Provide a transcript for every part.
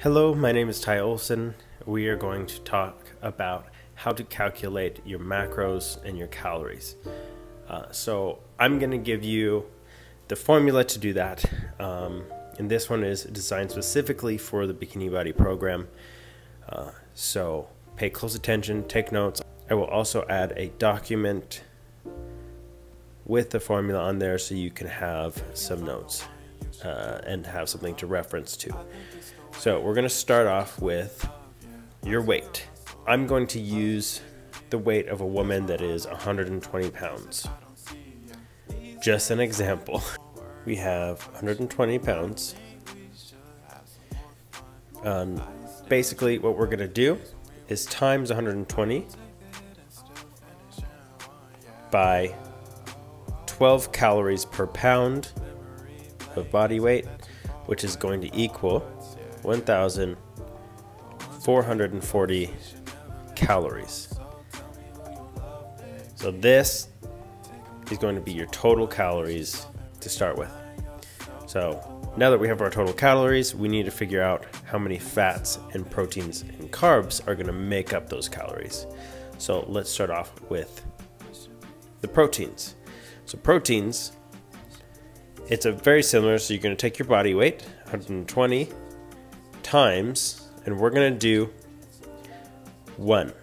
Hello, my name is Ty Olsen. We are going to talk about how to calculate your macros and your calories. So I'm going to give you the formula to do that. And this one is designed specifically for the Bikini Body program. So pay close attention, take notes. I will also add a document with the formula on there so you can have some notes and have something to reference to. So we're going to start off with your weight. I'm going to use the weight of a woman that is 120 pounds. Just an example. We have 120 pounds. Basically what we're going to do is times 120 by 12 calories per pound of body weight, which is going to equal 1,440 calories. So this is going to be your total calories to start with. So now that we have our total calories, we need to figure out how many fats and proteins and carbs are going to make up those calories. So let's start off with the proteins. So proteins, it's a very similar, so you're going to take your body weight, 120 times, and we're going to do 1.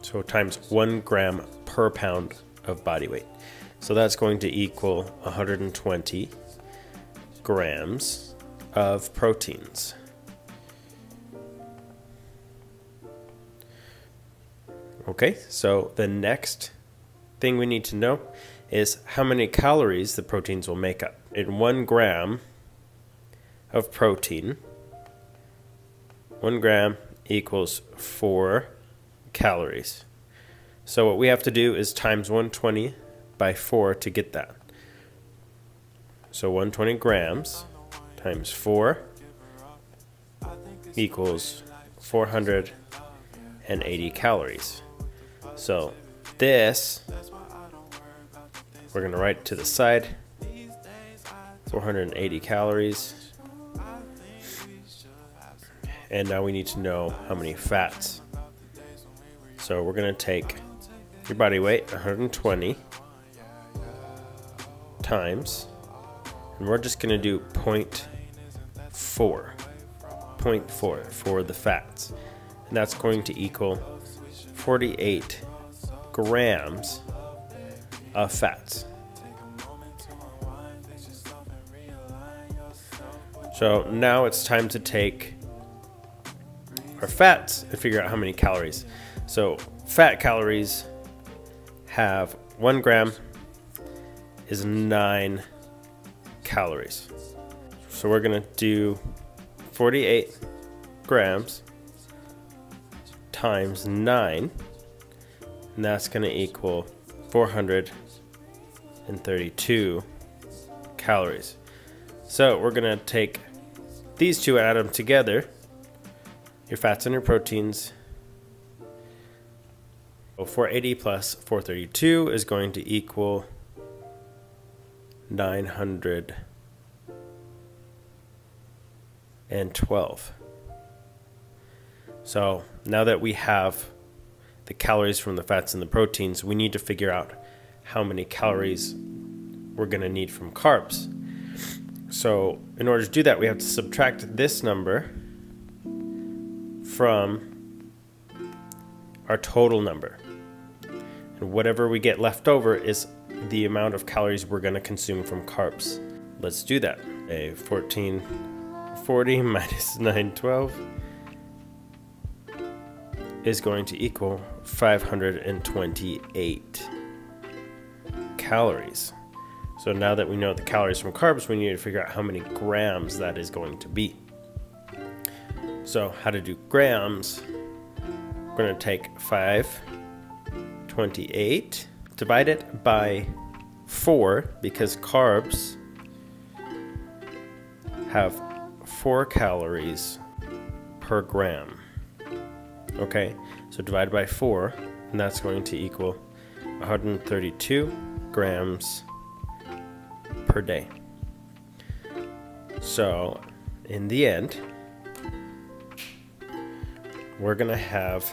So times 1 gram per pound of body weight. So that's going to equal 120 grams of proteins. Okay, so the next thing we need to know is how many calories the proteins will make up. In 1 gram of protein, 1 gram equals 4 calories. So what we have to do is times 120 by 4 to get that. So 120 grams times 4 equals 480 calories. So this, we're going to write to the side, 480 calories. And now we need to know how many fats. So we're going to take your body weight, 120 times, and we're just going to do 0.4 for the fats. And that's going to equal 48 grams of fats. So now it's time to take our fats and figure out how many calories. So fat calories have 1 gram is 9 calories. So we're gonna do 48 grams times 9, and that's gonna equal 432 calories. So we're gonna take these two and add them together, your fats and your proteins. 480 plus 432 is going to equal 912. So now that we have the calories from the fats and the proteins, we need to figure out how many calories we're going to need from carbs. So in order to do that, we have to subtract this number from our total number. And whatever we get left over is the amount of calories we're going to consume from carbs. Let's do that. 1440 minus 912 is going to equal 528 calories. So now that we know the calories from carbs, we need to figure out how many grams that is going to be. So how to do grams, we're going to take 528, divide it by 4, because carbs have 4 calories per gram. Okay, so divide by 4, and that's going to equal 132 grams per day. So in the end, we're gonna have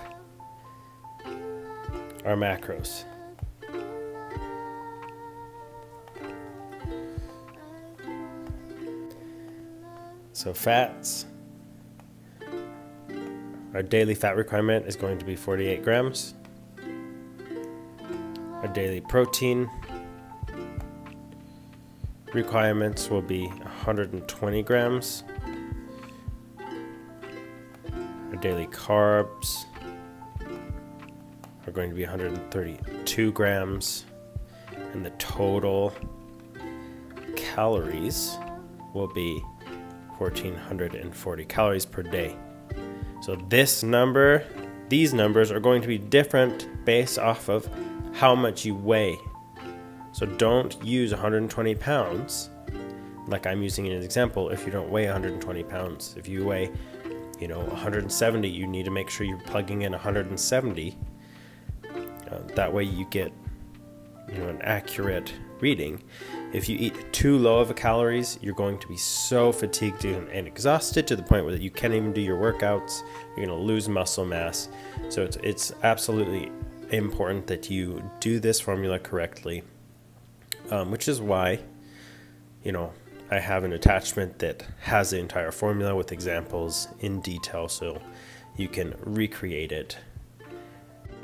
our macros. So fats, our daily fat requirement is going to be 48 grams. Our daily protein requirements will be 120 grams. Our daily carbs are going to be 132 grams. And the total calories will be 1,440 calories per day. So these numbers are going to be different based off of how much you weigh. So don't use 120 pounds like I'm using in an example if you don't weigh 120 pounds. If you weigh, 170, you need to make sure you're plugging in 170. That way you get, an accurate reading. If you eat too low of a calories, you're going to be so fatigued and exhausted to the point where you can't even do your workouts. You're going to lose muscle mass. So it's absolutely important that you do this formula correctly, which is why, I have an attachment that has the entire formula with examples in detail so you can recreate it.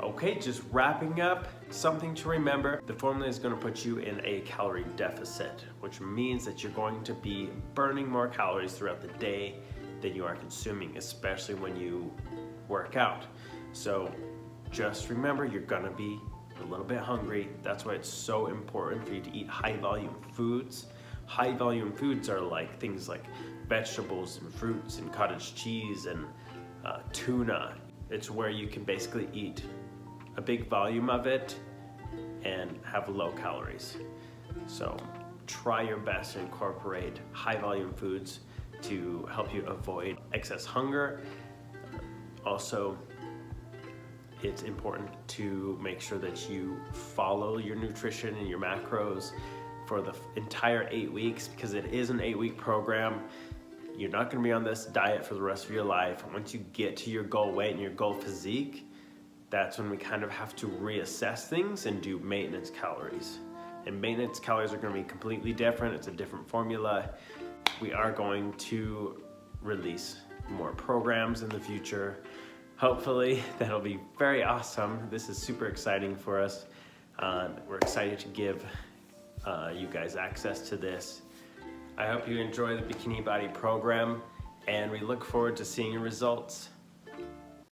Okay, just wrapping up, something to remember. The formula is going to put you in a calorie deficit, which means that you're going to be burning more calories throughout the day than you are consuming, especially when you work out. So just remember, you're going to be a little bit hungry. That's why it's so important for you to eat high volume foods. High volume foods are like things like vegetables and fruits and cottage cheese and tuna. It's where you can basically eat a big volume of it and have low calories. So try your best to incorporate high volume foods to help you avoid excess hunger. Also, it's important to make sure that you follow your nutrition and your macros for the entire 8 weeks, because it is an 8-week program. You're not going to be on this diet for the rest of your life. Once you get to your goal weight and your goal physique, that's when we kind of have to reassess things and do maintenance calories. And maintenance calories are going to be completely different. It's a different formula. We are going to release more programs in the future. Hopefully, that'll be very awesome. This is super exciting for us. We're excited to give you guys access to this. I hope you enjoy the Bikini Body program, and we look forward to seeing your results.